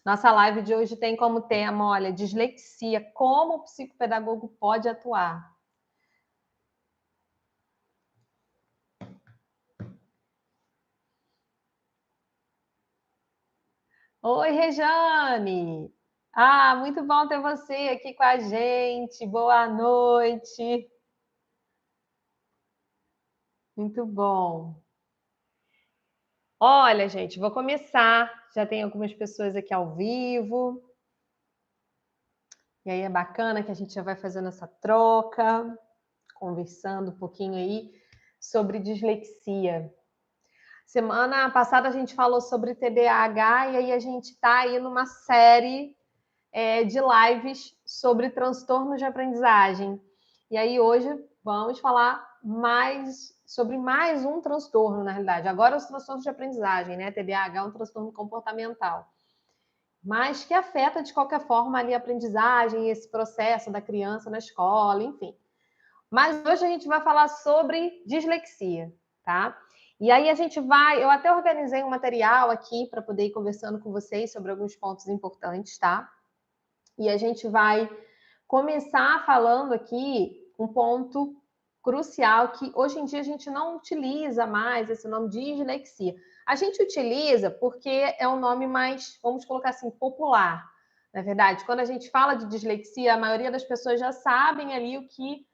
Nossa live de hoje tem como tema, olha, dislexia, como o psicopedagogo pode atuar. Oi, Rejane! Muito bom ter você aqui com a gente. Boa noite. Muito bom. Olha, gente, vou começar. Já tem algumas pessoas aqui ao vivo. E aí é bacana que a gente já vai fazendo essa troca, conversando um pouquinho aí sobre dislexia. Semana passada a gente falou sobre TDAH e aí a gente está aí numa série de lives sobre transtornos de aprendizagem. E aí hoje vamos falar sobre mais um transtorno, na realidade. Agora os transtornos de aprendizagem, né? TDAH é um transtorno comportamental, mas que afeta de qualquer forma ali a aprendizagem, esse processo da criança na escola, enfim. Mas hoje a gente vai falar sobre dislexia, tá? E aí eu até organizei um material aqui para poder ir conversando com vocês sobre alguns pontos importantes, tá? E a gente vai começar falando aqui um ponto crucial que hoje em dia a gente não utiliza mais esse nome de dislexia. A gente utiliza porque é um nome mais, vamos colocar assim, popular. Na verdade, quando a gente fala de dislexia, a maioria das pessoas já sabem ali o que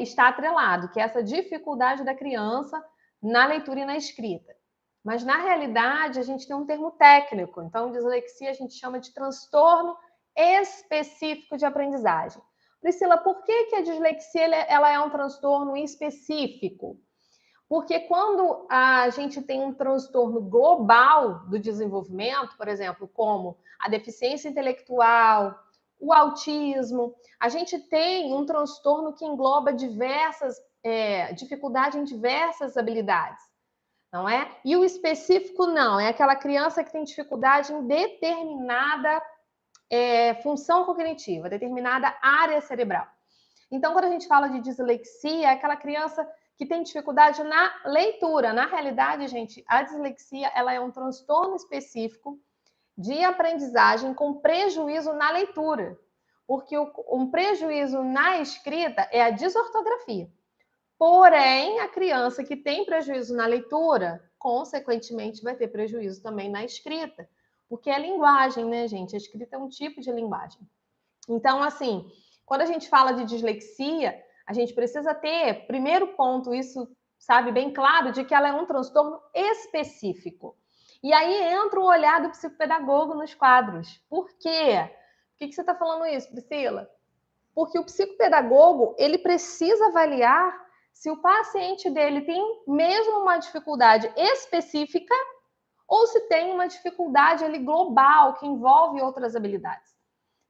está atrelado, que é essa dificuldade da criança na leitura e na escrita. Mas, na realidade, a gente tem um termo técnico. Então, dislexia a gente chama de transtorno específico de aprendizagem. Priscila, por que a dislexia ela é um transtorno específico? Porque quando a gente tem um transtorno global do desenvolvimento, por exemplo, como a deficiência intelectual, o autismo, a gente tem um transtorno que engloba dificuldade em diversas habilidades, não é? E o específico não, é aquela criança que tem dificuldade em determinada função cognitiva, determinada área cerebral. Então, quando a gente fala de dislexia, é aquela criança que tem dificuldade na leitura. Na realidade, gente, a dislexia ela é um transtorno específico de aprendizagem com prejuízo na leitura. Porque um prejuízo na escrita é a desortografia. Porém, a criança que tem prejuízo na leitura, consequentemente, vai ter prejuízo também na escrita. Porque é linguagem, né, gente? A escrita é um tipo de linguagem. Então, assim, quando a gente fala de dislexia, a gente precisa ter, primeiro ponto, isso, sabe, bem claro, de que ela é um transtorno específico. E aí entra o olhar do psicopedagogo nos quadros. Por quê? Por que você está falando isso, Priscila? Porque o psicopedagogo, ele precisa avaliar se o paciente dele tem mesmo uma dificuldade específica ou se tem uma dificuldade ali global que envolve outras habilidades.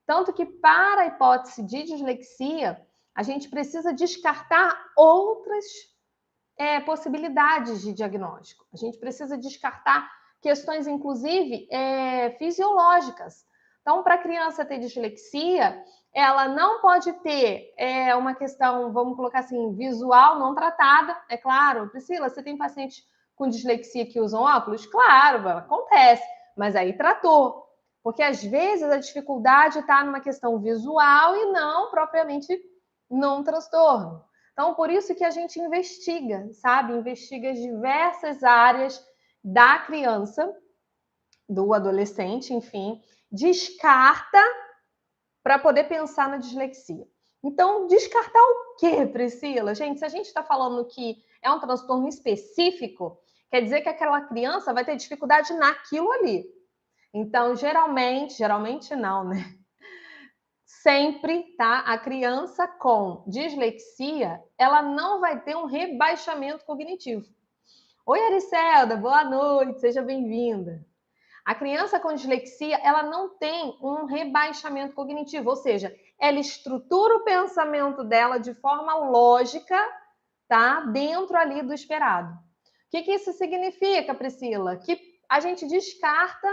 Tanto que, para a hipótese de dislexia, a gente precisa descartar outras possibilidades de diagnóstico. A gente precisa descartar questões, inclusive, fisiológicas. Então, para a criança ter dislexia, ela não pode ter uma questão, vamos colocar assim, visual não tratada. É claro, Priscila, você tem pacientes com dislexia que usam óculos? Claro, acontece, mas aí tratou. Porque às vezes a dificuldade está numa questão visual e não propriamente num transtorno. Então, por isso que a gente investiga, sabe? Investiga as diversas áreas da criança, do adolescente, enfim, descarta para poder pensar na dislexia. Então, descartar o quê, Priscila? Gente, se a gente está falando que é um transtorno específico, quer dizer que aquela criança vai ter dificuldade naquilo ali. Então, geralmente não, né? Sempre, tá? A criança com dislexia, ela não vai ter um rebaixamento cognitivo. Oi, Aricelda, boa noite, seja bem-vinda. A criança com dislexia, ela não tem um rebaixamento cognitivo, ou seja, ela estrutura o pensamento dela de forma lógica, tá? Dentro ali do esperado. O que isso significa, Priscila? Que a gente descarta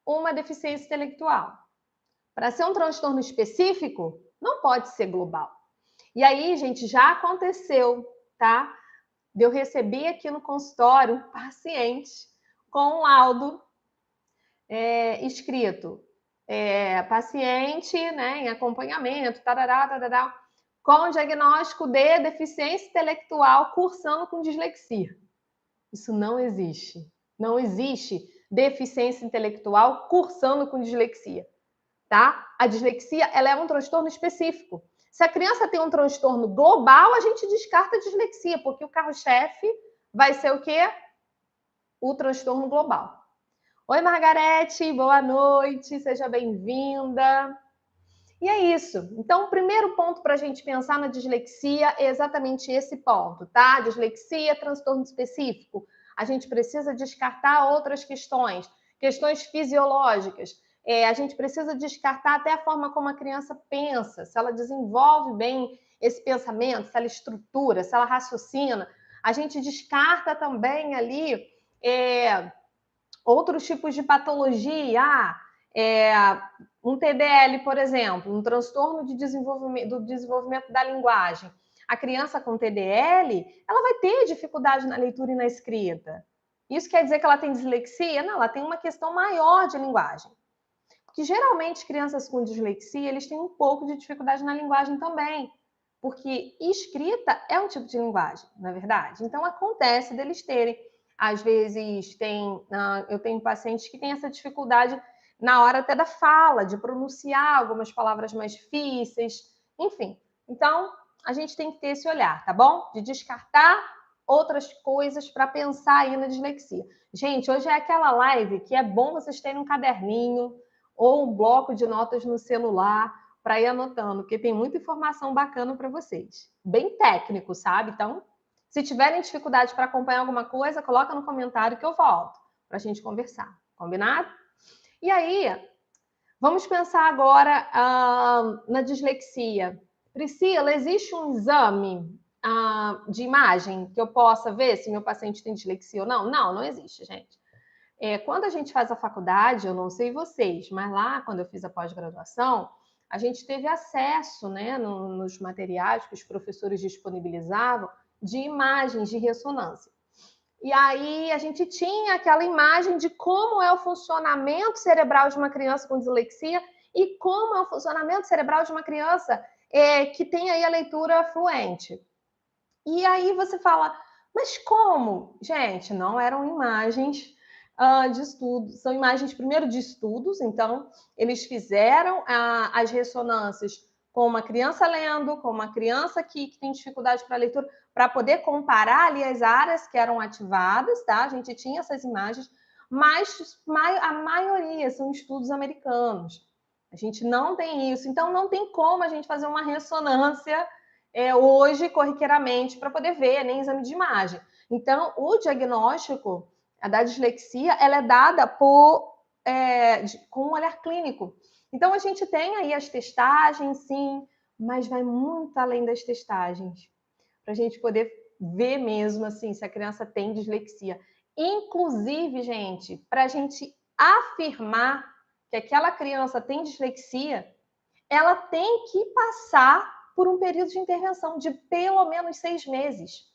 uma deficiência intelectual. Para ser um transtorno específico, não pode ser global. E aí, gente, já aconteceu, tá? De eu receber aqui no consultório um paciente com um laudo escrito, paciente, né, em acompanhamento, tarará, tarará, com diagnóstico de deficiência intelectual cursando com dislexia. Isso não existe. Não existe deficiência intelectual cursando com dislexia, tá? A dislexia, ela é um transtorno específico. Se a criança tem um transtorno global, a gente descarta a dislexia, porque o carro-chefe vai ser o quê? O transtorno global. Oi, Margarete, boa noite, seja bem-vinda. E é isso. Então, o primeiro ponto para a gente pensar na dislexia é exatamente esse ponto, tá? Dislexia, transtorno específico. A gente precisa descartar outras questões, questões fisiológicas. A gente precisa descartar até a forma como a criança pensa, se ela desenvolve bem esse pensamento, se ela estrutura, se ela raciocina. A gente descarta também ali outros tipos de patologia. Um TDL, por exemplo, um transtorno do desenvolvimento da linguagem. A criança com TDL, ela vai ter dificuldade na leitura e na escrita. Isso quer dizer que ela tem dislexia? Não, ela tem uma questão maior de linguagem. Porque geralmente crianças com dislexia, eles têm um pouco de dificuldade na linguagem também. Porque escrita é um tipo de linguagem, na verdade. Então acontece deles terem. Às vezes eu tenho pacientes que têm essa dificuldade na hora até da fala, de pronunciar algumas palavras mais difíceis, enfim. Então, a gente tem que ter esse olhar, tá bom? De descartar outras coisas para pensar aí na dislexia. Gente, hoje é aquela live que é bom vocês terem um caderninho ou um bloco de notas no celular para ir anotando, porque tem muita informação bacana para vocês. Bem técnico, sabe? Então, se tiverem dificuldade para acompanhar alguma coisa, coloca no comentário que eu volto para a gente conversar. Combinado? E aí, vamos pensar agora na dislexia. Priscila, existe um exame de imagem que eu possa ver se meu paciente tem dislexia ou não? Não, não existe, gente. Quando a gente faz a faculdade, eu não sei vocês, mas lá, quando eu fiz a pós-graduação, a gente teve acesso, né, nos materiais que os professores disponibilizavam de imagens de ressonância. E aí a gente tinha aquela imagem de como é o funcionamento cerebral de uma criança com dislexia e como é o funcionamento cerebral de uma criança que tem aí a leitura fluente. E aí você fala, mas como? Gente, não eram imagens de estudos, são imagens primeiro de estudos, então eles fizeram as ressonâncias com uma criança lendo, com uma criança que tem dificuldade para leitura, para poder comparar ali as áreas que eram ativadas, tá? A gente tinha essas imagens, mas a maioria são estudos americanos. A gente não tem isso, então não tem como a gente fazer uma ressonância hoje, corriqueiramente, para poder ver, nem exame de imagem. Então, o diagnóstico da dislexia, ela é dada com um olhar clínico. Então, a gente tem aí as testagens, sim, mas vai muito além das testagens, para a gente poder ver mesmo, assim, se a criança tem dislexia. Inclusive, gente, para a gente afirmar que aquela criança tem dislexia, ela tem que passar por um período de intervenção de pelo menos 6 meses.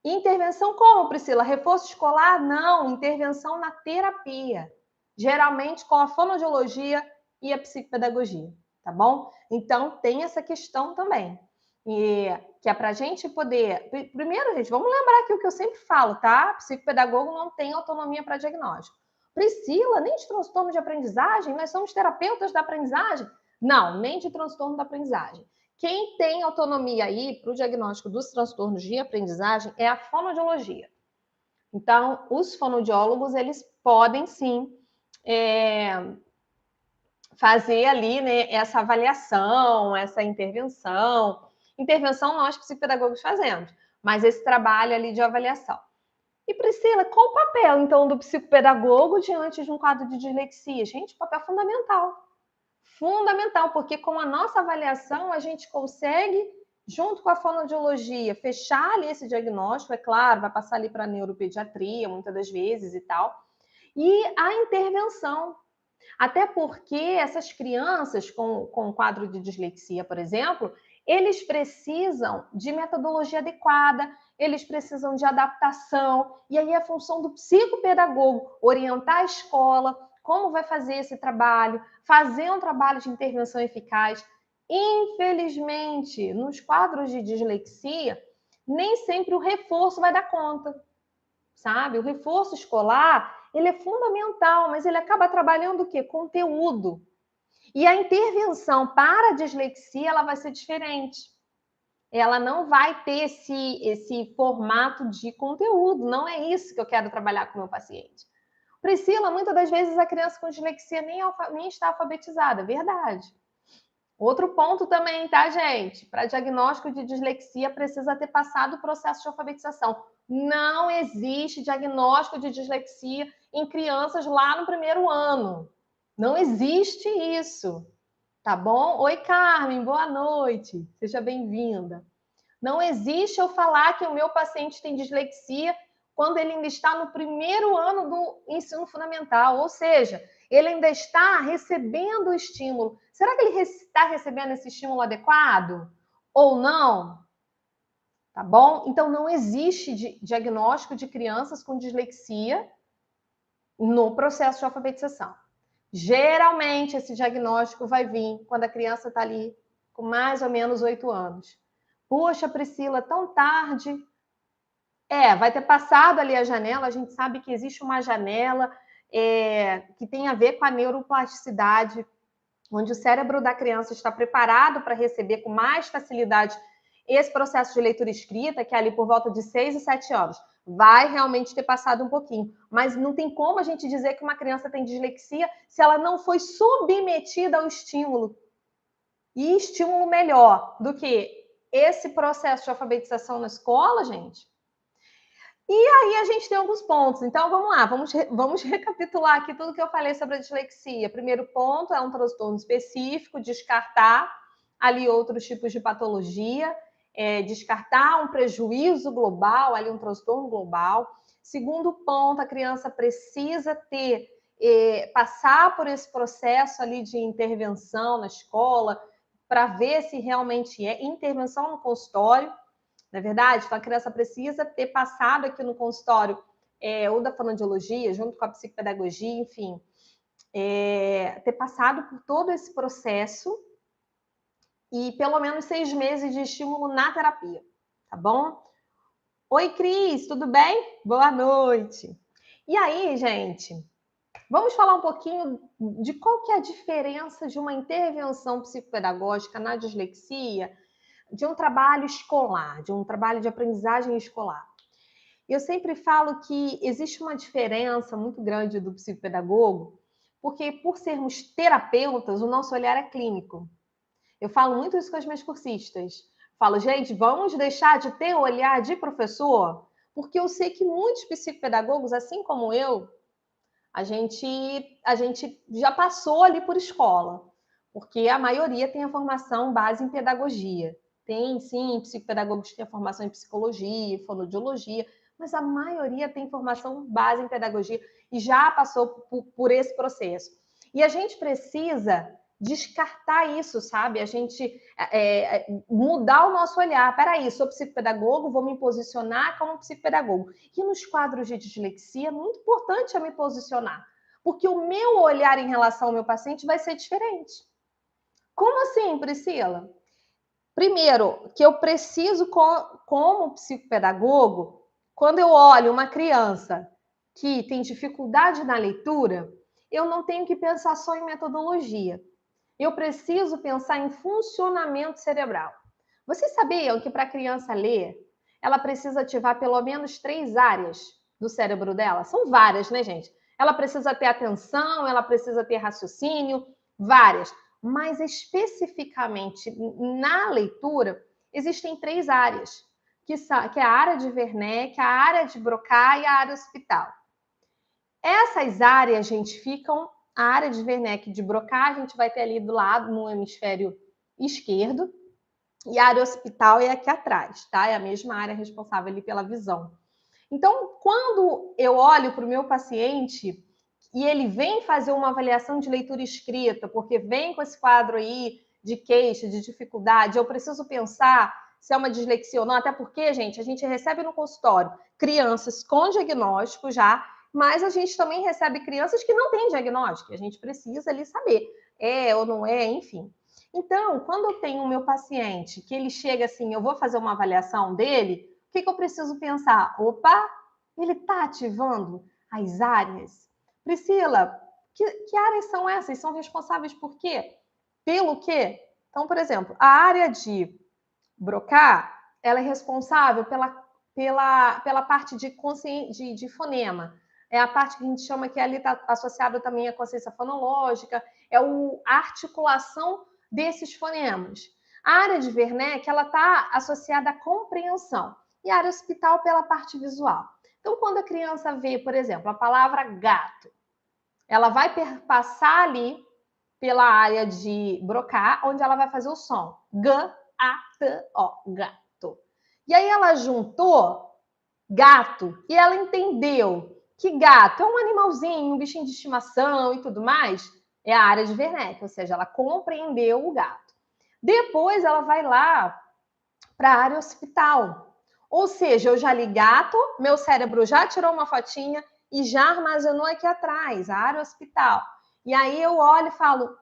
Intervenção como, Priscila? Reforço escolar? Não, intervenção na terapia. Geralmente com a fonoaudiologia e a psicopedagogia, tá bom? Então, tem essa questão também. E que é para a gente poder... Primeiro, gente, vamos lembrar aqui o que eu sempre falo, tá? Psicopedagogo não tem autonomia para diagnóstico. Priscila, nem de transtorno de aprendizagem? Nós somos terapeutas da aprendizagem? Não, nem de transtorno da aprendizagem. Quem tem autonomia aí para o diagnóstico dos transtornos de aprendizagem é a fonoaudiologia. Então, os fonoaudiólogos, eles podem sim fazer ali, né, essa avaliação, essa intervenção. Intervenção nós psicopedagogos fazemos, mas esse trabalho ali de avaliação. E Priscila, qual o papel então do psicopedagogo diante de um quadro de dislexia? Gente, papel fundamental. Fundamental, porque com a nossa avaliação a gente consegue, junto com a fonoaudiologia, fechar ali esse diagnóstico, é claro, vai passar ali para a neuropediatria, muitas das vezes e tal, e a intervenção. Até porque essas crianças com quadro de dislexia, por exemplo, eles precisam de metodologia adequada, eles precisam de adaptação, e aí é a função do psicopedagogo orientar a escola, como vai fazer esse trabalho, fazer um trabalho de intervenção eficaz. Infelizmente, nos quadros de dislexia, nem sempre o reforço vai dar conta, sabe? O reforço escolar, ele é fundamental, mas ele acaba trabalhando o quê? Conteúdo. E a intervenção para a dislexia, ela vai ser diferente. Ela não vai ter esse formato de conteúdo. Não é isso que eu quero trabalhar com o meu paciente. Priscila, muitas das vezes a criança com dislexia nem está alfabetizada, verdade. Outro ponto também, tá, gente? Para diagnóstico de dislexia, precisa ter passado o processo de alfabetização. Não existe diagnóstico de dislexia em crianças lá no primeiro ano. Não existe isso, tá bom? Oi, Carmen, boa noite. Seja bem-vinda. Não existe eu falar que o meu paciente tem dislexia quando ele ainda está no primeiro ano do ensino fundamental, ou seja, ele ainda está recebendo o estímulo. Será que ele está recebendo esse estímulo adequado ou não? Tá bom? Então, não existe diagnóstico de crianças com dislexia no processo de alfabetização. Geralmente, esse diagnóstico vai vir quando a criança está ali com mais ou menos 8 anos. Poxa, Priscila, tão tarde. Vai ter passado ali a janela, a gente sabe que existe uma janela que tem a ver com a neuroplasticidade, onde o cérebro da criança está preparado para receber com mais facilidade esse processo de leitura escrita, que é ali por volta de 6 e 7 anos. Vai realmente ter passado um pouquinho, mas não tem como a gente dizer que uma criança tem dislexia se ela não foi submetida ao estímulo. E estímulo melhor do que esse processo de alfabetização na escola, gente. E aí a gente tem alguns pontos. Então, vamos lá, vamos recapitular aqui tudo que eu falei sobre a dislexia. Primeiro ponto é um transtorno específico, descartar ali outros tipos de patologia, descartar um prejuízo global, ali um transtorno global. Segundo ponto, a criança precisa ter, passar por esse processo ali de intervenção na escola, para ver se realmente é intervenção no consultório. Não é verdade? Então, a criança precisa ter passado aqui no consultório ou da fonoaudiologia, junto com a psicopedagogia, enfim, ter passado por todo esse processo e pelo menos 6 meses de estímulo na terapia, tá bom? Oi, Cris, tudo bem? Boa noite. E aí, gente, vamos falar um pouquinho de qual que é a diferença de uma intervenção psicopedagógica na dislexia de um trabalho escolar, de um trabalho de aprendizagem escolar. Eu sempre falo que existe uma diferença muito grande do psicopedagogo, porque por sermos terapeutas, o nosso olhar é clínico. Eu falo muito isso com as minhas cursistas. Falo, gente, vamos deixar de ter o olhar de professor, porque eu sei que muitos psicopedagogos, assim como eu, a gente já passou ali por escola, porque a maioria tem a formação base em pedagogia. Tem, sim, psicopedagogos que têm a formação em psicologia, fonoaudiologia, mas a maioria tem formação base em pedagogia e já passou por esse processo. E a gente precisa descartar isso, sabe? A gente mudar o nosso olhar. Peraí, sou psicopedagogo, vou me posicionar como psicopedagogo. E nos quadros de dislexia é muito importante eu me posicionar, porque o meu olhar em relação ao meu paciente vai ser diferente. Como assim, Priscila? Primeiro, que eu preciso, como psicopedagogo, quando eu olho uma criança que tem dificuldade na leitura, eu não tenho que pensar só em metodologia. Eu preciso pensar em funcionamento cerebral. Vocês sabiam que para a criança ler, ela precisa ativar pelo menos 3 áreas do cérebro dela? São várias, né, gente? Ela precisa ter atenção, ela precisa ter raciocínio, várias. Mas especificamente na leitura, existem 3 áreas, que é a área de Wernicke, a área de Broca e a área occipital. Essas áreas, gente, ficam... A área de Wernicke e de Broca, a gente vai ter ali do lado, no hemisfério esquerdo, e a área occipital é aqui atrás, tá? É a mesma área responsável ali pela visão. Então, quando eu olho para o meu paciente e ele vem fazer uma avaliação de leitura escrita, porque vem com esse quadro aí de queixa, de dificuldade, eu preciso pensar se é uma dislexia ou não, até porque, gente, a gente recebe no consultório crianças com diagnóstico já Mas a gente também recebe crianças que não têm diagnóstico, a gente precisa ali saber, é ou não é, enfim. Então, quando eu tenho o meu paciente que ele chega assim, eu vou fazer uma avaliação dele, o que eu preciso pensar? Opa, ele está ativando as áreas? Priscila, que áreas são essas? São responsáveis por quê? Pelo quê? Então, por exemplo, a área de Broca, ela é responsável pela parte de fonema. É a parte que a gente chama que ali está associada também à consciência fonológica, é a articulação desses fonemas. A área de Wernicke, ela está associada à compreensão. E a área hospital pela parte visual. Então, quando a criança vê, por exemplo, a palavra gato, ela vai passar ali pela área de Broca, onde ela vai fazer o som. G-A-T-O, gato. E aí ela juntou gato e ela entendeu que gato é um animalzinho, um bichinho de estimação e tudo mais. É a área de Wernicke, ou seja, ela compreendeu o gato. Depois ela vai lá para a área hospital. Ou seja, eu já li gato, meu cérebro já tirou uma fotinha e já armazenou aqui atrás, a área hospital. E aí eu olho e falo,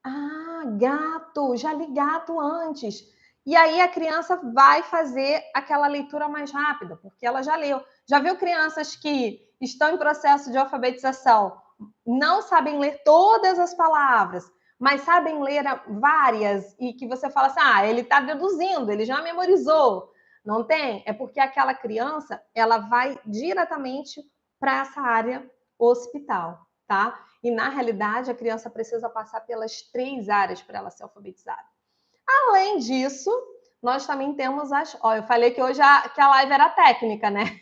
ah, gato, já li gato antes. E aí a criança vai fazer aquela leitura mais rápida, porque ela já leu. Já viu crianças que estão em processo de alfabetização, não sabem ler todas as palavras, mas sabem ler várias e que você fala assim, ah, ele está deduzindo, ele já memorizou. Não tem? É porque aquela criança, ela vai diretamente para essa área hospital, tá? E, na realidade, a criança precisa passar pelas 3 áreas para ela ser alfabetizada. Além disso, nós também temos as... Ó, eu falei que hoje que a live era técnica, né?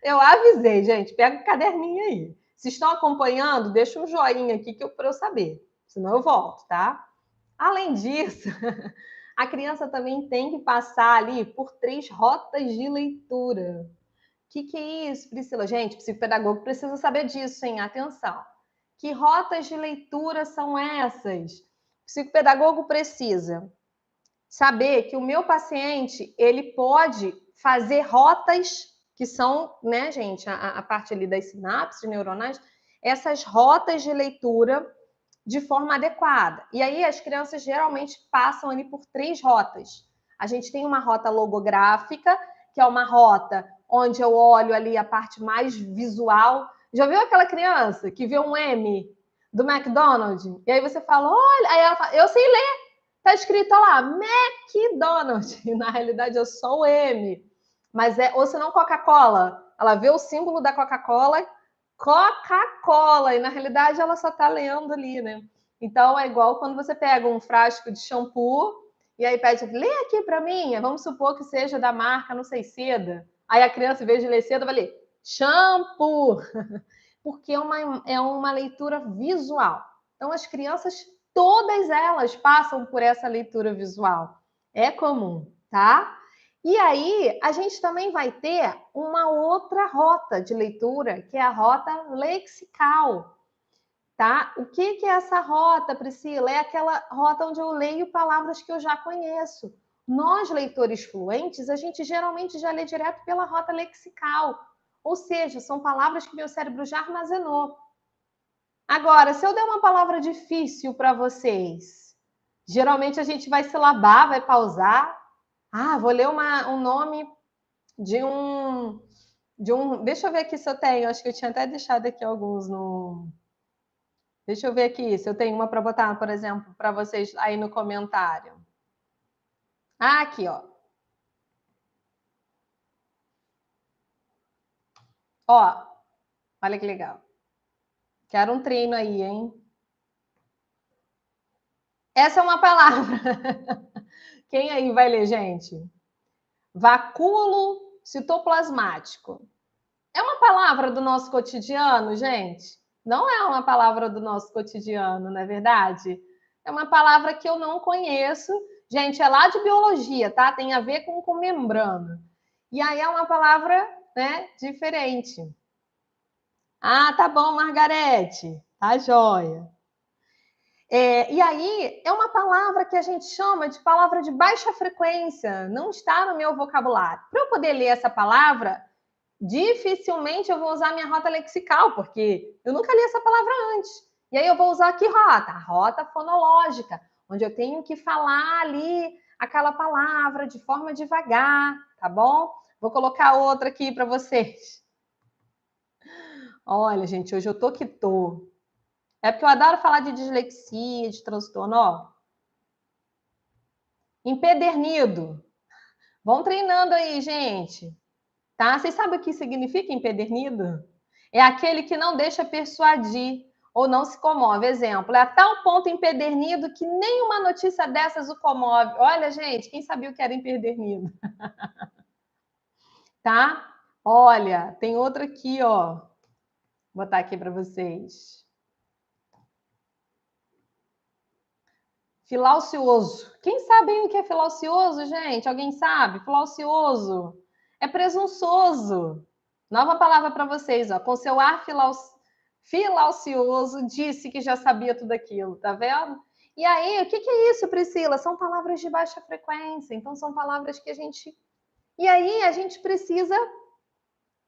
Eu avisei, gente. Pega o caderninho aí. Se estão acompanhando, deixa um joinha aqui para eu saber. Senão eu volto, tá? Além disso, a criança também tem que passar ali por 3 rotas de leitura. Que é isso, Priscila? Gente, psicopedagogo precisa saber disso, hein? Atenção. Que rotas de leitura são essas? O psicopedagogo precisa saber que o meu paciente, ele pode fazer rotas que são, né, gente, a parte ali das sinapses neuronais, essas rotas de leitura de forma adequada. E aí as crianças geralmente passam ali por 3 rotas. A gente tem uma rota logográfica, que é uma rota onde eu olho ali a parte mais visual. Já viu aquela criança que vê um M do McDonald's? E aí você fala, olha, aí ela fala, eu sei ler. Tá escrito lá, McDonald's. E na realidade é só o M. Mas ou se não Coca-Cola. Ela vê o símbolo da Coca-Cola, Coca-Cola. E na realidade ela só tá lendo ali, né? Então é igual quando você pega um frasco de shampoo e aí pede, lê aqui para mim. Vamos supor que seja da marca, não sei, Seda. Aí a criança, em vez de ler Seda, vai ler shampoo. Porque é uma leitura visual. Então as crianças, todas elas passam por essa leitura visual. É comum, tá? E aí, a gente também vai ter uma outra rota de leitura, que é a rota lexical, tá? O que é essa rota, Priscila? É aquela rota onde eu leio palavras que eu já conheço. Nós, leitores fluentes, a gente geralmente já lê direto pela rota lexical, ou seja, são palavras que meu cérebro já armazenou. Agora, se eu der uma palavra difícil para vocês, geralmente a gente vai silabar, vai pausar. Ah, vou ler um nome de um. Deixa eu ver aqui se eu tenho. Acho que eu tinha até deixado aqui alguns no. Deixa eu ver aqui se eu tenho uma para botar, por exemplo, para vocês aí no comentário. Ah, aqui, ó. Ó, olha que legal. Quero um treino aí, hein? Essa é uma palavra. Quem aí vai ler, gente? Vacúolo citoplasmático. É uma palavra do nosso cotidiano, gente? Não é uma palavra do nosso cotidiano, não é verdade? É uma palavra que eu não conheço. Gente, é lá de biologia, tá? Tem a ver com membrana. E aí é uma palavra, né, diferente. Ah, tá bom, Margarete. Tá joia. E aí é uma palavra que a gente chama de palavra de baixa frequência. Não está no meu vocabulário. Para eu poder ler essa palavra, dificilmente eu vou usar minha rota lexical, porque eu nunca li essa palavra antes. E aí eu vou usar que rota? A rota fonológica, onde eu tenho que falar ali aquela palavra de forma devagar, tá bom? Vou colocar outra aqui para vocês. Olha, gente, hoje eu tô que tô. É porque eu adoro falar de dislexia, de transtorno, ó. Empedernido. Vão treinando aí, gente. Tá? Vocês sabem o que significa empedernido? É aquele que não deixa persuadir ou não se comove. Exemplo, é a tal ponto empedernido que nenhuma notícia dessas o comove. Olha, gente, quem sabia o que era empedernido? Tá? Olha, tem outra aqui, ó. Vou botar aqui para vocês. Filaucioso. Quem sabe o que é filaucioso, gente? Alguém sabe? Filaucioso é presunçoso. Nova palavra para vocês, ó. Com seu ar filaucioso, disse que já sabia tudo aquilo, tá vendo? E aí, o que é isso, Priscila? São palavras de baixa frequência, então são palavras que a gente... E aí, a gente precisa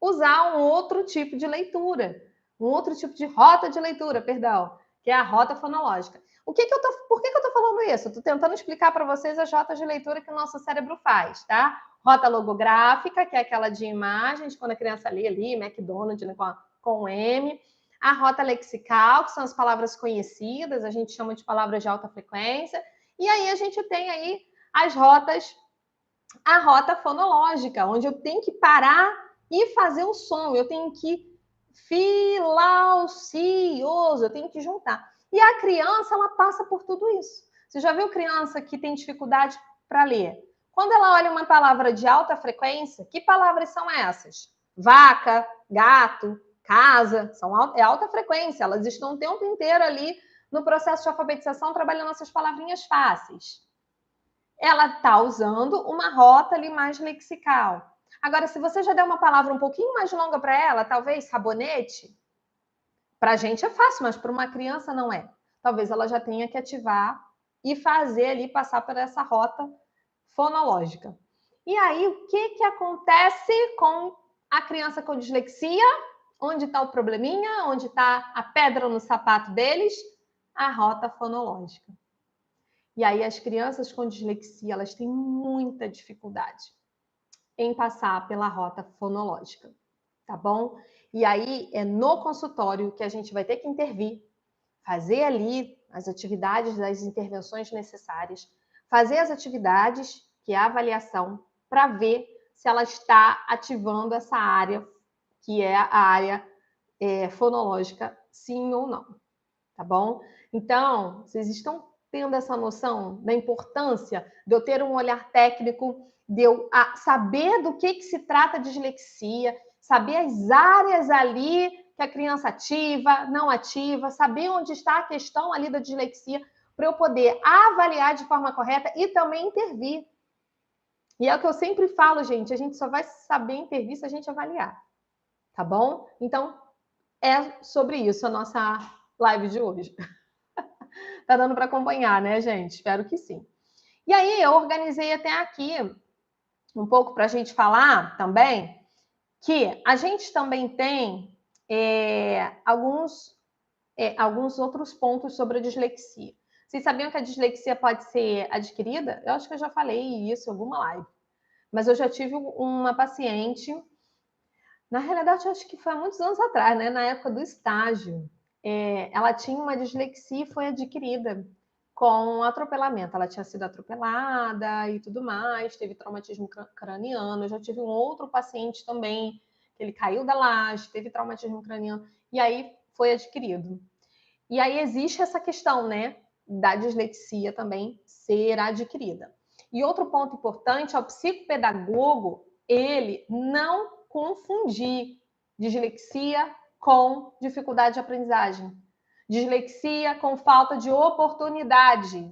usar um outro tipo de leitura, um outro tipo de rota de leitura, perdão, que é a rota fonológica. Por que eu tô falando isso? Eu tô tentando explicar para vocês as rotas de leitura que o nosso cérebro faz, tá? Rota logográfica, que é aquela de imagens, quando a criança lê ali, McDonald's, né, com M. A rota lexical, que são as palavras conhecidas, a gente chama de palavras de alta frequência. E aí a gente tem aí as rotas, a rota fonológica, onde eu tenho que parar e fazer o som, eu tenho que filaucioso, eu tenho que juntar. E a criança, ela passa por tudo isso. Você já viu criança que tem dificuldade para ler? Quando ela olha uma palavra de alta frequência, que palavras são essas? Vaca, gato, casa, é alta frequência. Elas estão o tempo inteiro ali no processo de alfabetização trabalhando essas palavrinhas fáceis. Ela está usando uma rota ali mais lexical. Agora, se você já der uma palavra um pouquinho mais longa para ela, talvez sabonete, para a gente é fácil, mas para uma criança não é. Talvez ela já tenha que ativar e fazer ali, passar por essa rota fonológica. E aí, o que acontece com a criança com dislexia? Onde está o probleminha? Onde está a pedra no sapato deles? A rota fonológica. E aí, as crianças com dislexia, elas têm muita dificuldade em passar pela rota fonológica, tá bom? E aí é no consultório que a gente vai ter que intervir, fazer ali as atividades das intervenções necessárias, fazer as atividades, que é a avaliação, para ver se ela está ativando essa área, que é a área fonológica, sim ou não, tá bom? Então, vocês estão tendo essa noção da importância de eu ter um olhar técnico, de eu saber do que se trata a dislexia, saber as áreas ali que a criança ativa, não ativa, saber onde está a questão ali da dislexia, para eu poder avaliar de forma correta e também intervir. E é o que eu sempre falo, gente, a gente só vai saber intervir se a gente avaliar, tá bom? Então, é sobre isso a nossa live de hoje. Tá dando para acompanhar, né, gente? Espero que sim. E aí, eu organizei até aqui um pouco para a gente falar também que a gente também tem alguns outros pontos sobre a dislexia. Vocês sabiam que a dislexia pode ser adquirida? Eu acho que eu já falei isso em alguma live. Mas eu já tive uma paciente, na realidade, eu acho que foi há muitos anos atrás, né? Na época do estágio. Ela tinha uma dislexia e foi adquirida com atropelamento. Ela tinha sido atropelada e tudo mais, teve traumatismo craniano. Eu já tive um outro paciente também, que ele caiu da laje, teve traumatismo craniano, e aí foi adquirido. E aí existe essa questão, né, da dislexia também ser adquirida. E outro ponto importante é o psicopedagogo, ele não confundir dislexia com dificuldade de aprendizagem. Dislexia com falta de oportunidade,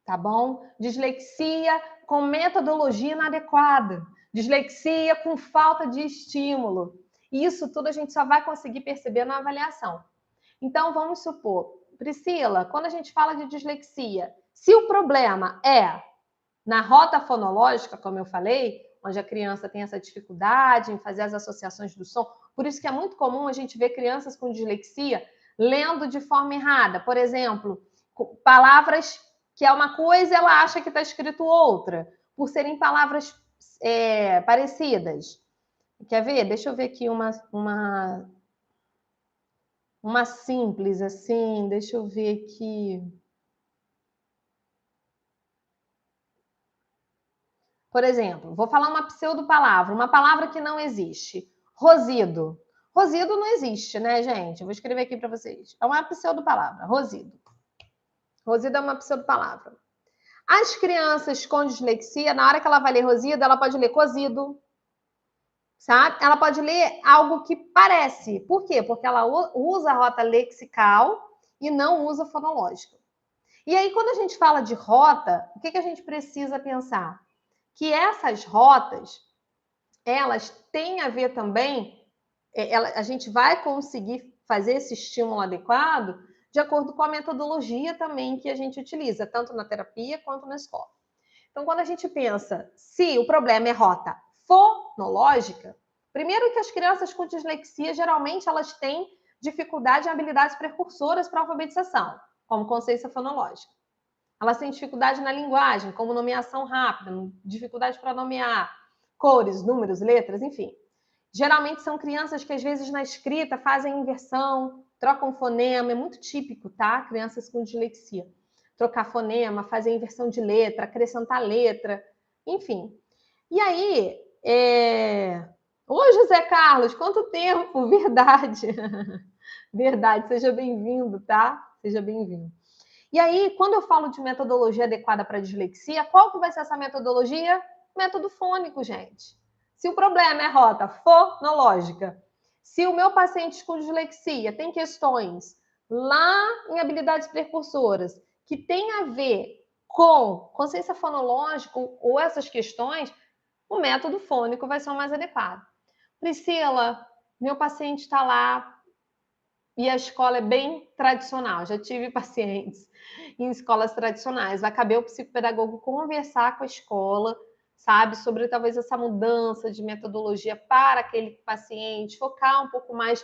tá bom? Dislexia com metodologia inadequada. Dislexia com falta de estímulo. Isso tudo a gente só vai conseguir perceber na avaliação. Então, vamos supor, Priscila, quando a gente fala de dislexia, se o problema é na rota fonológica, como eu falei, onde a criança tem essa dificuldade em fazer as associações do som. Por isso que é muito comum a gente ver crianças com dislexia lendo de forma errada. Por exemplo, palavras que é uma coisa, ela acha que está escrito outra, por serem palavras parecidas. Quer ver? Deixa eu ver aqui uma simples, assim, deixa eu ver aqui. Por exemplo, vou falar uma pseudo-palavra, uma palavra que não existe. Rosido. Rosido não existe, né, gente? Eu vou escrever aqui para vocês. É uma pseudo-palavra, rosido. Rosido é uma pseudo-palavra. As crianças com dislexia, na hora que ela vai ler rosido, ela pode ler cozido, sabe? Ela pode ler algo que parece. Por quê? Porque ela usa a rota lexical e não usa fonológica. E aí, quando a gente fala de rota, o que a gente precisa pensar? Que essas rotas, elas têm a ver também, a gente vai conseguir fazer esse estímulo adequado de acordo com a metodologia também que a gente utiliza, tanto na terapia quanto na escola. Então, quando a gente pensa, se o problema é rota fonológica, primeiro que as crianças com dislexia, geralmente, elas têm dificuldade em habilidades precursoras para a alfabetização, como consciência fonológica. Elas têm dificuldade na linguagem, como nomeação rápida, dificuldade para nomear cores, números, letras, enfim. Geralmente são crianças que, às vezes, na escrita fazem inversão, trocam fonema, é muito típico, tá? Crianças com dislexia. Trocar fonema, fazer inversão de letra, acrescentar letra, enfim. E aí, Ô, José Carlos, quanto tempo? Verdade. Verdade, seja bem-vindo, tá? Seja bem-vindo. E aí, quando eu falo de metodologia adequada para dislexia, qual que vai ser essa metodologia? Método fônico, gente. Se o problema é rota fonológica, se o meu paciente com dislexia tem questões lá em habilidades precursoras que tem a ver com consciência fonológica ou essas questões, o método fônico vai ser o mais adequado. Priscila, meu paciente está lá e a escola é bem tradicional. Já tive pacientes em escolas tradicionais. Vai caber o psicopedagogo conversar com a escola, sabe, sobre talvez essa mudança de metodologia para aquele paciente, focar um pouco mais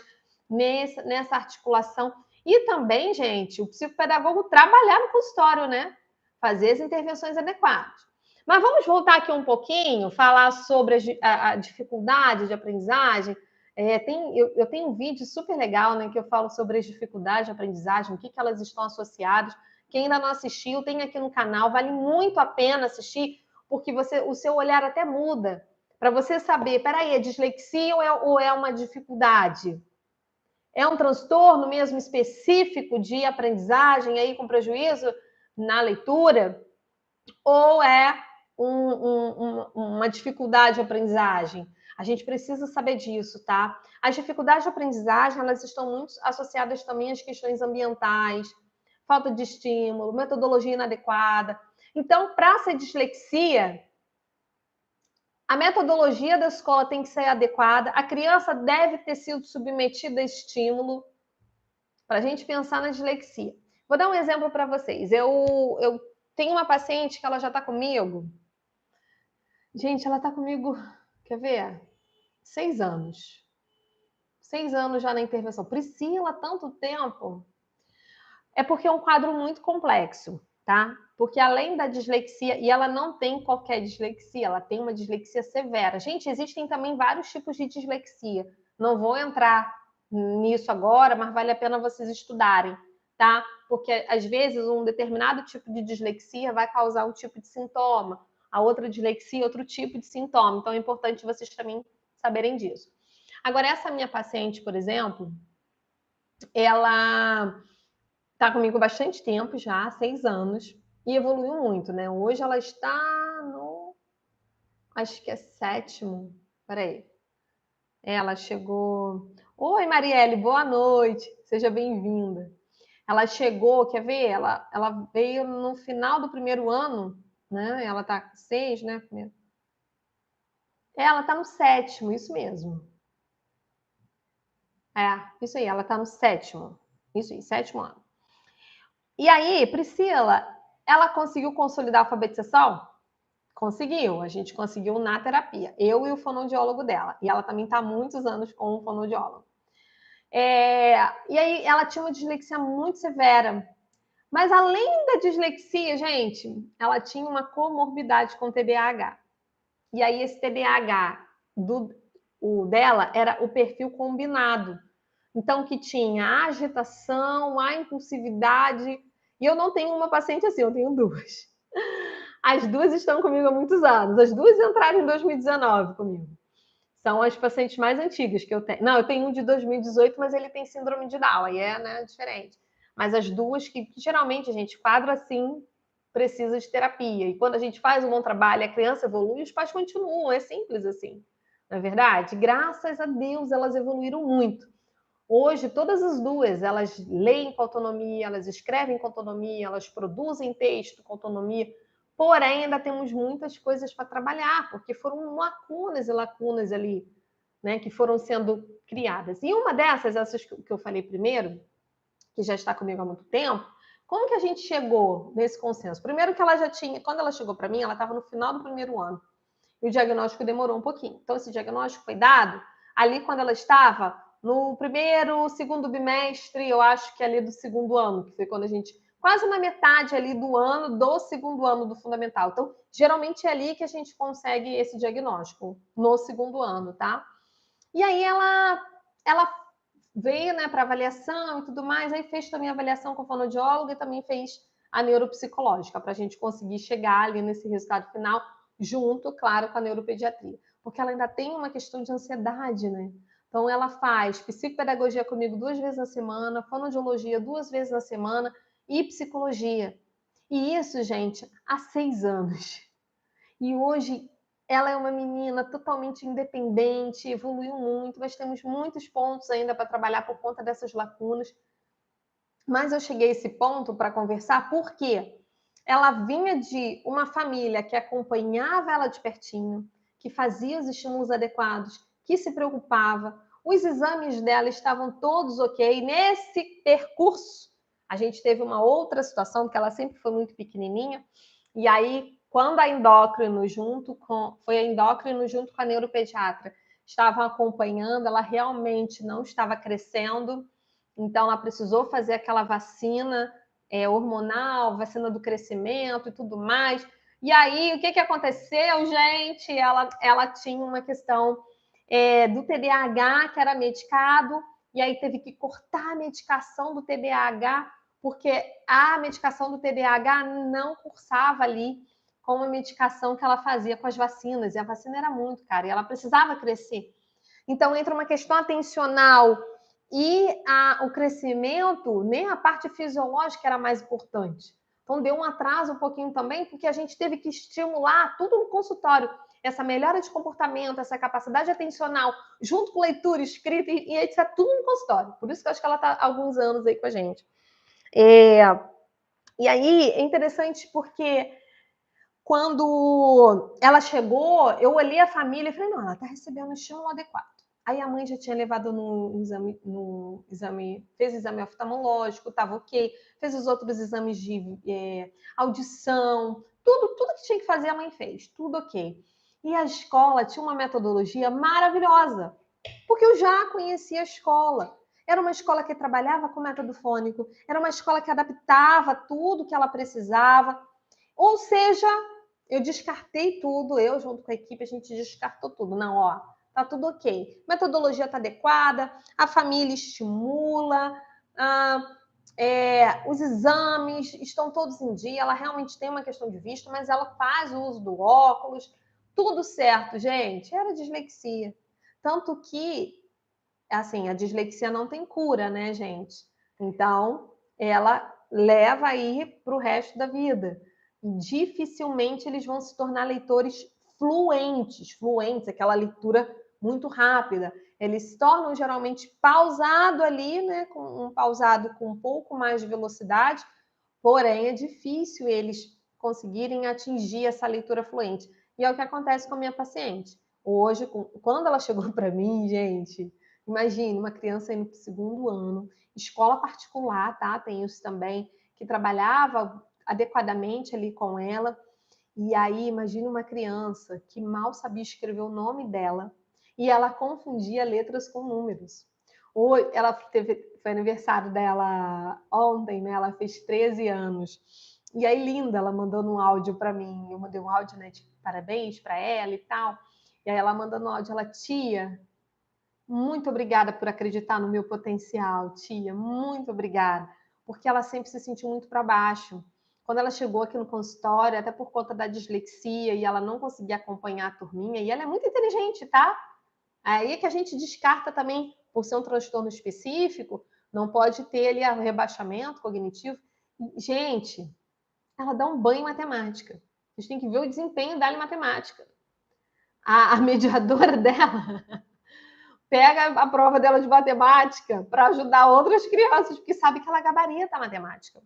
nessa articulação. E também, gente, o psicopedagogo trabalhar no consultório, né? Fazer as intervenções adequadas. Mas vamos voltar aqui um pouquinho, falar sobre a dificuldade de aprendizagem. Eu tenho um vídeo super legal, né, que eu falo sobre as dificuldades de aprendizagem, o que elas estão associadas. Quem ainda não assistiu, tem aqui no canal, vale muito a pena assistir, porque o seu olhar até muda, para você saber, peraí, é dislexia ou é uma dificuldade? É um transtorno mesmo específico de aprendizagem, aí com prejuízo na leitura? Ou é uma dificuldade de aprendizagem? A gente precisa saber disso, tá? As dificuldades de aprendizagem, elas estão muito associadas também às questões ambientais, falta de estímulo, metodologia inadequada. Então, para ser dislexia, a metodologia da escola tem que ser adequada, a criança deve ter sido submetida a estímulo para a gente pensar na dislexia. Vou dar um exemplo para vocês. Eu tenho uma paciente que ela já está comigo. Gente, ela está comigo, quer ver? 6 anos. 6 anos já na intervenção. Priscila, tanto tempo? É porque é um quadro muito complexo, tá? Porque além da dislexia, e ela não tem qualquer dislexia, ela tem uma dislexia severa. Gente, existem também vários tipos de dislexia. Não vou entrar nisso agora, mas vale a pena vocês estudarem, tá? Porque às vezes um determinado tipo de dislexia vai causar um tipo de sintoma, a outra dislexia, outro tipo de sintoma. Então é importante vocês também saberem disso. Agora, essa minha paciente, por exemplo, ela está comigo há bastante tempo já, 6 anos, e evoluiu muito, né? Hoje ela está no, acho que é 7º. Peraí. Ela chegou... Oi, Marielle, boa noite. Seja bem-vinda. Ela chegou, quer ver? Ela veio no final do primeiro ano, né? Ela está com 6, né? Ela está no 7º, isso mesmo. Isso aí, ela está no 7º. Isso aí, 7º ano. E aí, Priscila, ela conseguiu consolidar a alfabetização? Conseguiu, a gente conseguiu na terapia, eu e o fonoaudiólogo dela. E ela também está há muitos anos com o fonoaudiólogo. E aí ela tinha uma dislexia muito severa. Mas além da dislexia, gente, ela tinha uma comorbidade com TDAH. E aí esse TDAH o dela era o perfil combinado. Então, que tinha a agitação, a impulsividade. E eu não tenho uma paciente assim, eu tenho duas. As duas estão comigo há muitos anos. As duas entraram em 2019 comigo. São as pacientes mais antigas que eu tenho. Não, eu tenho um de 2018, mas ele tem síndrome de Down, aí é, né, diferente. Mas as duas que geralmente, a gente, quadro assim, precisa de terapia. E quando a gente faz um bom trabalho, a criança evolui, os pais continuam, é simples assim. Não é verdade? Graças a Deus, elas evoluíram muito. Hoje, todas as duas, elas leem com autonomia, elas escrevem com autonomia, elas produzem texto com autonomia, porém, ainda temos muitas coisas para trabalhar, porque foram lacunas e lacunas ali, né, que foram sendo criadas. E uma dessas, essas que eu falei primeiro, que já está comigo há muito tempo, como que a gente chegou nesse consenso? Primeiro que ela já tinha, quando ela chegou para mim, ela estava no final do primeiro ano, e o diagnóstico demorou um pouquinho. Então, esse diagnóstico foi dado ali quando ela estava no primeiro, segundo bimestre, eu acho que ali do segundo ano, que foi quando a gente, quase na metade ali do ano, do segundo ano do fundamental. Então, geralmente é ali que a gente consegue esse diagnóstico, no segundo ano, tá? E aí ela veio, né, para avaliação e tudo mais, aí fez também a avaliação com o fonoaudiólogo e também fez a neuropsicológica, para a gente conseguir chegar ali nesse resultado final, junto, claro, com a neuropediatria. Porque ela ainda tem uma questão de ansiedade, né? Então, ela faz psicopedagogia comigo 2 vezes na semana, fonoaudiologia 2 vezes na semana e psicologia. E isso, gente, há 6 anos. E hoje ela é uma menina totalmente independente, evoluiu muito, mas temos muitos pontos ainda para trabalhar por conta dessas lacunas. Mas eu cheguei a esse ponto para conversar porque ela vinha de uma família que acompanhava ela de pertinho, que fazia os estímulos adequados, que se preocupava. Os exames dela estavam todos ok. Nesse percurso, a gente teve uma outra situação, porque ela sempre foi muito pequenininha, e aí, quando a endócrino foi a endócrino junto com a neuropediatra, estavam acompanhando, ela realmente não estava crescendo, então ela precisou fazer aquela vacina hormonal, vacina do crescimento e tudo mais. E aí, o que aconteceu, gente? Ela tinha uma questão do TDAH, que era medicado, e aí teve que cortar a medicação do TDAH, porque a medicação do TDAH não cursava ali com a medicação que ela fazia com as vacinas, e a vacina era muito cara, e ela precisava crescer. Então, entra uma questão atencional e o crescimento, nem a parte fisiológica era mais importante. Então, deu um atraso um pouquinho também, porque a gente teve que estimular tudo no consultório. Essa melhora de comportamento, essa capacidade atencional, junto com leitura, escrita e etc., tudo no consultório. Por isso que eu acho que ela está há alguns anos aí com a gente. E aí, é interessante porque quando ela chegou, eu olhei a família e falei, não, ela está recebendo um estímulo adequado. Aí a mãe já tinha levado no exame, fez exame oftalmológico, estava ok, fez os outros exames de audição, tudo que tinha que fazer a mãe fez, tudo ok. E a escola tinha uma metodologia maravilhosa, porque eu já conhecia a escola. Era uma escola que trabalhava com método fônico, era uma escola que adaptava tudo que ela precisava. Ou seja, eu descartei tudo, eu junto com a equipe, a gente descartou tudo. Não, ó, tá tudo ok. Metodologia tá adequada, a família estimula, os exames estão todos em dia, ela realmente tem uma questão de vista, mas ela faz o uso do óculos, tudo certo, gente. Era dislexia. Tanto que, assim, a dislexia não tem cura, né, gente? Então, ela leva aí para o resto da vida. E dificilmente eles vão se tornar leitores fluentes, aquela leitura muito rápida. Eles se tornam geralmente pausado ali, né, com um pausado com um pouco mais de velocidade, porém é difícil eles conseguirem atingir essa leitura fluente. E é o que acontece com a minha paciente. Hoje, quando ela chegou para mim, gente, imagine uma criança indo para o segundo ano, escola particular, tá? Tem isso também, que trabalhava adequadamente ali com ela. E aí, imagina uma criança que mal sabia escrever o nome dela e ela confundia letras com números. Ela foi aniversário dela ontem, né? Ela fez 13 anos. E aí, linda, ela mandou um áudio para mim. Eu mandei um áudio, né? Tipo, parabéns para ela e tal. E aí ela mandando um áudio, ela, tia, muito obrigada por acreditar no meu potencial, tia, muito obrigada. Porque ela sempre se sentiu muito para baixo. Quando ela chegou aqui no consultório, até por conta da dislexia, e ela não conseguia acompanhar a turminha, e ela é muito inteligente, tá? Aí é que a gente descarta também, por ser um transtorno específico, não pode ter ali o rebaixamento cognitivo. Gente, ela dá um banho em matemática. Vocês têm que ver o desempenho dela em matemática. A mediadora dela pega a prova dela de matemática para ajudar outras crianças, porque sabe que ela gabarita a matemática.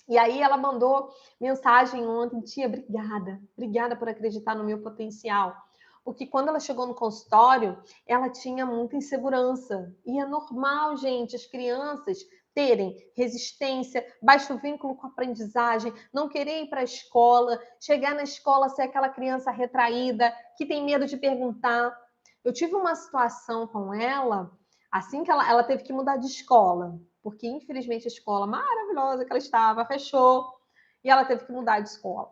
E aí ela mandou mensagem ontem, tia, obrigada por acreditar no meu potencial. Porque quando ela chegou no consultório, ela tinha muita insegurança. E é normal, gente, as crianças terem resistência, baixo vínculo com a aprendizagem, não querer ir para a escola, chegar na escola ser aquela criança retraída, que tem medo de perguntar. Eu tive uma situação com ela, assim que ela teve que mudar de escola, porque infelizmente a escola maravilhosa que ela estava fechou e ela teve que mudar de escola.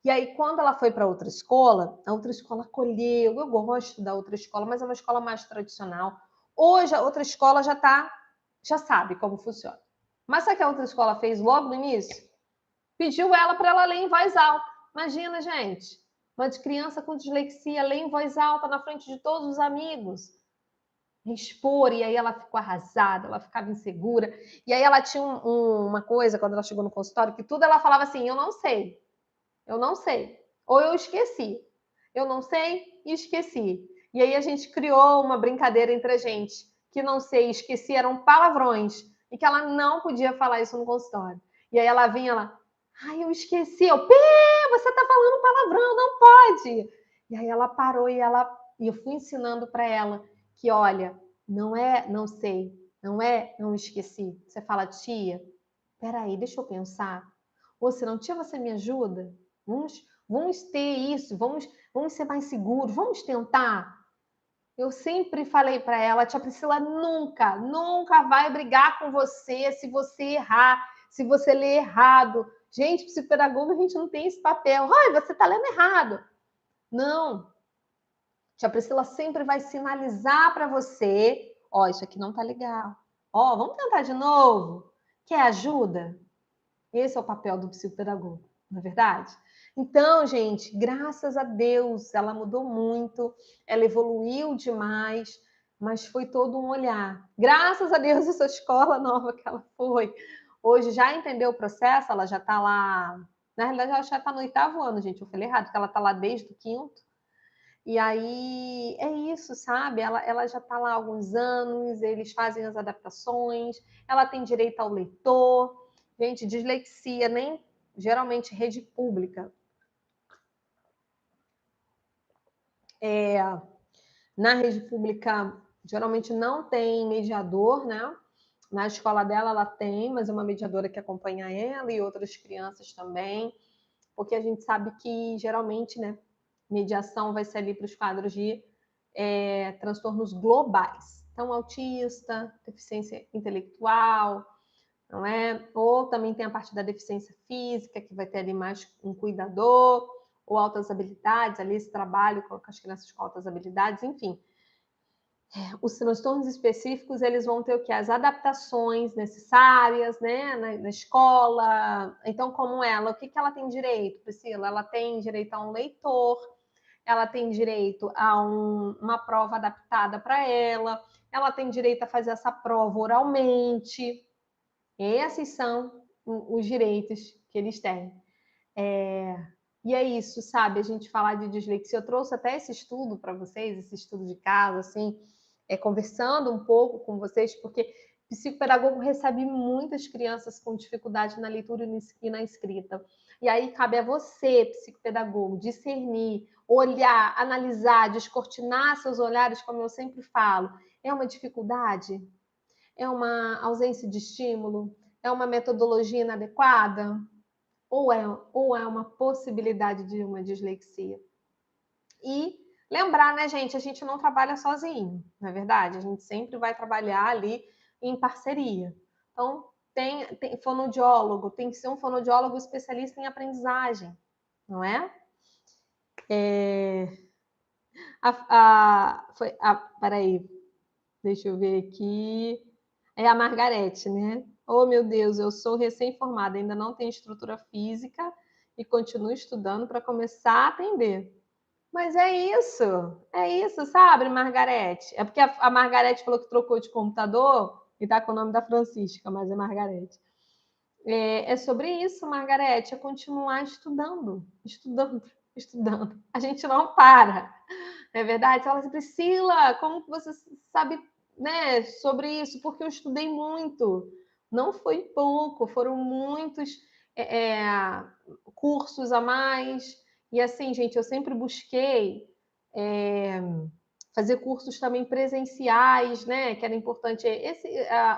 E aí, quando ela foi para outra escola, a outra escola acolheu. Eu gosto da outra escola, mas é uma escola mais tradicional. Hoje, a outra escola já sabe como funciona. Mas sabe o que a outra escola fez logo no início? Pediu ela para ela ler em voz alta. Imagina, gente, uma criança com dislexia ler em voz alta na frente de todos os amigos. Expor, e aí ela ficou arrasada, ela ficava insegura. E aí ela tinha uma coisa, quando ela chegou no consultório, que tudo ela falava assim, eu não sei, ou eu esqueci, eu não sei e esqueci. E aí a gente criou uma brincadeira entre a gente, que não sei e esqueci eram palavrões, e que ela não podia falar isso no consultório. E aí ela vinha lá, ai, eu esqueci, você tá falando palavrão, não pode. E aí ela parou e eu fui ensinando para ela que, olha, não é não sei, não esqueci. Você fala, tia, peraí, deixa eu pensar. Ou se não, tia, você me ajuda? Vamos ter isso, vamos ser mais seguros, vamos tentar. Eu sempre falei para ela, a tia Priscila nunca vai brigar com você se você errar, se você ler errado. Gente, psicopedagogo, a gente não tem esse papel. Ai, você está lendo errado. Não. Tia Priscila sempre vai sinalizar para você, ó, isso aqui não tá legal. Ó, vamos tentar de novo. Quer ajuda? Esse é o papel do psicopedagogo, não é verdade? Então, gente, graças a Deus, ela mudou muito, ela evoluiu demais, mas foi todo um olhar. Graças a Deus, essa escola nova que ela foi, hoje já entendeu o processo, ela já está lá, na realidade ela já está no 8º ano, gente, eu falei errado, porque ela está lá desde o 5º, e aí é isso, sabe? Ela já está lá há alguns anos, eles fazem as adaptações, ela tem direito ao leitor. Gente, dislexia, nem geralmente rede pública. Na rede pública, geralmente não tem mediador, né? Na escola dela, ela tem, mas é uma mediadora que acompanha ela e outras crianças também, porque a gente sabe que geralmente, né, mediação vai ser ali para os quadros de transtornos globais. Então, autista, deficiência intelectual, não é? Ou também tem a parte da deficiência física, que vai ter ali mais um cuidador, ou altas habilidades, ali esse trabalho com as crianças com altas habilidades, enfim. Os transtornos específicos, eles vão ter o quê? As adaptações necessárias, né, na escola. Então, como ela, o que ela tem direito, Priscila? Ela tem direito a um leitor, ela tem direito a uma prova adaptada para ela tem direito a fazer essa prova oralmente. Esses são os direitos que eles têm. E é isso, sabe? A gente falar de dislexia. Eu trouxe até esse estudo para vocês, esse estudo de caso, assim, conversando um pouco com vocês, porque psicopedagogo recebe muitas crianças com dificuldade na leitura e na escrita. E aí cabe a você, psicopedagogo, discernir, olhar, analisar, descortinar seus olhares, como eu sempre falo. É uma dificuldade? É uma ausência de estímulo? É uma metodologia inadequada? ou é uma possibilidade de uma dislexia? E lembrar, né, gente, a gente não trabalha sozinho, não é verdade? A gente sempre vai trabalhar ali em parceria. Então, tem fonoaudiólogo, tem que ser um fonoaudiólogo especialista em aprendizagem, não é? Peraí, deixa eu ver aqui. É a Margarete, né? Oh, meu Deus, eu sou recém-formada, ainda não tenho estrutura física e continuo estudando para começar a atender. Mas é isso, sabe, Margarete? É porque a Margarete falou que trocou de computador e tá com o nome da Francisca, mas é Margarete. É sobre isso, Margarete, é continuar estudando, estudando, estudando. A gente não para, não é verdade? Você fala assim, Priscila, como que você sabe, né, sobre isso? Porque eu estudei muito. Não foi pouco, foram muitos cursos a mais. E assim, gente, eu sempre busquei fazer cursos também presenciais, né? Que era importante.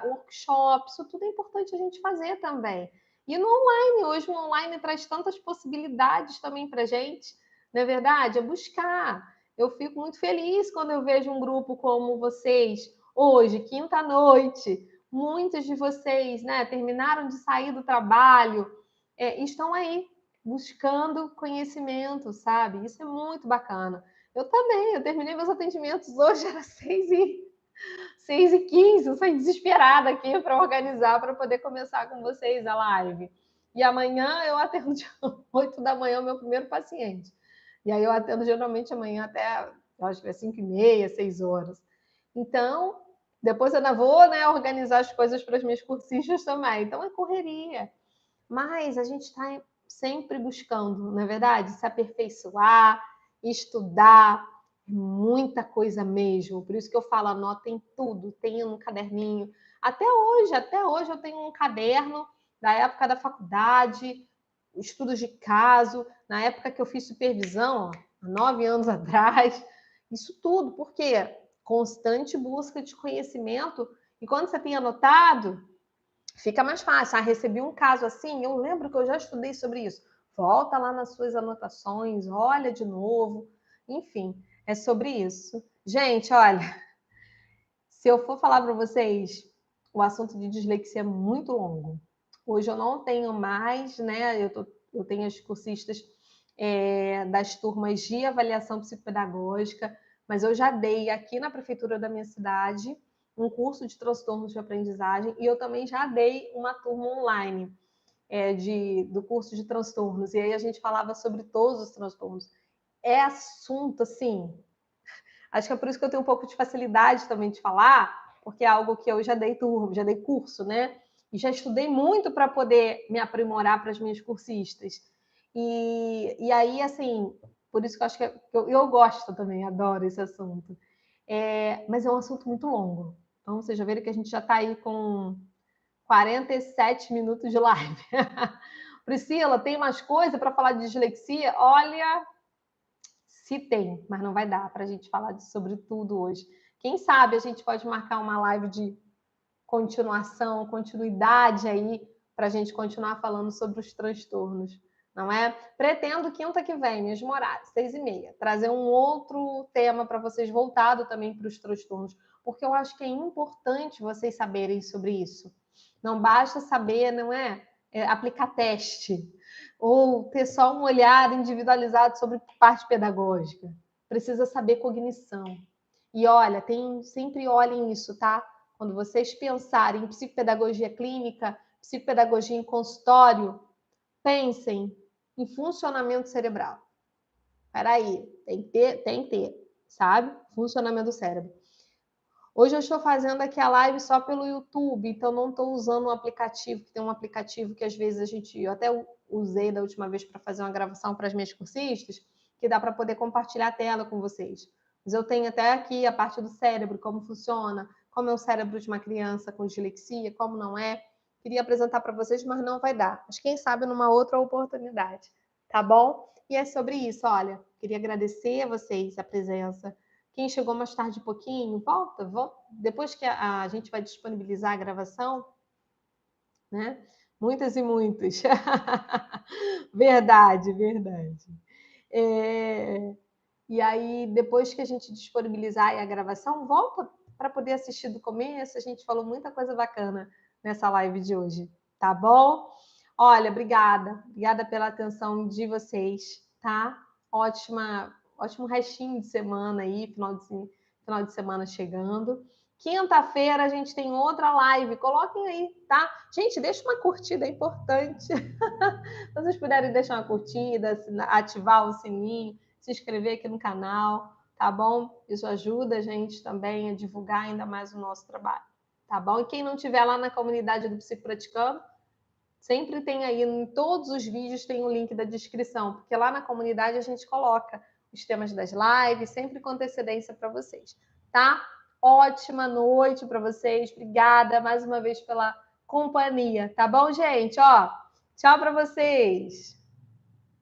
Workshops, isso tudo é importante a gente fazer também. E no online, hoje o online traz tantas possibilidades também para gente, não é verdade? É buscar. Eu fico muito feliz quando eu vejo um grupo como vocês, hoje, quinta-noite. Muitos de vocês, né, terminaram de sair do trabalho, estão aí buscando conhecimento, sabe? Isso é muito bacana. Eu também, eu terminei meus atendimentos hoje, era 6h15, eu saí desesperada aqui para organizar, para poder começar com vocês a live. E amanhã eu atendo de 8 da manhã o meu primeiro paciente. E aí eu atendo geralmente amanhã até, acho que é 5h30, 6 horas. Então, depois eu ainda vou, né, organizar as coisas para as minhas cursistas também. Então é correria. Mas a gente está sempre buscando, não é verdade? Se aperfeiçoar, estudar, muita coisa mesmo. Por isso que eu falo, anotem tudo, tenham um caderninho. Até hoje eu tenho um caderno da época da faculdade, estudos de caso, na época que eu fiz supervisão, há 9 anos atrás. Isso tudo, porque constante busca de conhecimento. E quando você tem anotado, fica mais fácil. Recebi um caso assim, eu lembro que eu já estudei sobre isso. Volta lá nas suas anotações, olha de novo. Enfim, é sobre isso. Gente, olha, se eu for falar para vocês, o assunto de dislexia é muito longo. Hoje eu não tenho mais, né? Eu tenho as cursistas das turmas de avaliação psicopedagógica, mas eu já dei aqui na prefeitura da minha cidade um curso de transtornos de aprendizagem e eu também já dei uma turma online do curso de transtornos. E aí a gente falava sobre todos os transtornos. É assunto, assim, acho que é por isso que eu tenho um pouco de facilidade também de falar, porque é algo que eu já dei turma, já dei curso, né? E já estudei muito para poder me aprimorar para as minhas cursistas. E aí, assim, por isso que eu acho que eu gosto também, adoro esse assunto. Mas é um assunto muito longo. Então, vocês já viram que a gente já está aí com 47 minutos de live. Priscila, tem mais coisa para falar de dislexia? Olha, se tem, mas não vai dar para a gente falar sobre tudo hoje. Quem sabe a gente pode marcar uma live de continuação, continuidade aí, para a gente continuar falando sobre os transtornos, não é? Pretendo quinta que vem, mesmo horário, 6h30, trazer um outro tema para vocês voltado também para os transtornos, porque eu acho que é importante vocês saberem sobre isso. Não basta saber, não aplicar teste ou ter só um olhar individualizado sobre parte pedagógica. Precisa saber cognição. E olha, sempre olhem isso, tá? Quando vocês pensarem em psicopedagogia clínica, psicopedagogia em consultório, pensem em funcionamento cerebral. Peraí, tem que ter, sabe? Funcionamento do cérebro. Hoje eu estou fazendo aqui a live só pelo YouTube, então não estou usando um aplicativo, que tem um aplicativo que às vezes eu até usei da última vez para fazer uma gravação para as minhas cursistas, que dá para poder compartilhar a tela com vocês. Mas eu tenho até aqui a parte do cérebro, como funciona, como é o cérebro de uma criança com dislexia, como não é. Queria apresentar para vocês, mas não vai dar. Mas quem sabe numa outra oportunidade, tá bom? E é sobre isso, olha, queria agradecer a vocês a presença. Quem chegou mais tarde um pouquinho, volta. Depois que a gente vai disponibilizar a gravação, né? Muitas e muitos. Verdade, verdade. E aí, depois que a gente disponibilizar aí a gravação, volta para poder assistir do começo. A gente falou muita coisa bacana nessa live de hoje, tá bom? Olha, obrigada. Obrigada pela atenção de vocês, tá? Ótimo restinho de semana aí, final de semana chegando. Quinta-feira a gente tem outra live. Coloquem aí, tá? Gente, deixa uma curtida, é importante. Se vocês puderem deixar uma curtida, ativar o sininho, se inscrever aqui no canal, tá bom? Isso ajuda a gente também a divulgar ainda mais o nosso trabalho, tá bom? E quem não estiver lá na comunidade do Psicopraticando, sempre tem aí, em todos os vídeos tem o link da descrição, porque lá na comunidade a gente coloca os temas das lives, sempre com antecedência para vocês, tá? Ótima noite para vocês, obrigada mais uma vez pela companhia, tá bom, gente? Ó, tchau para vocês!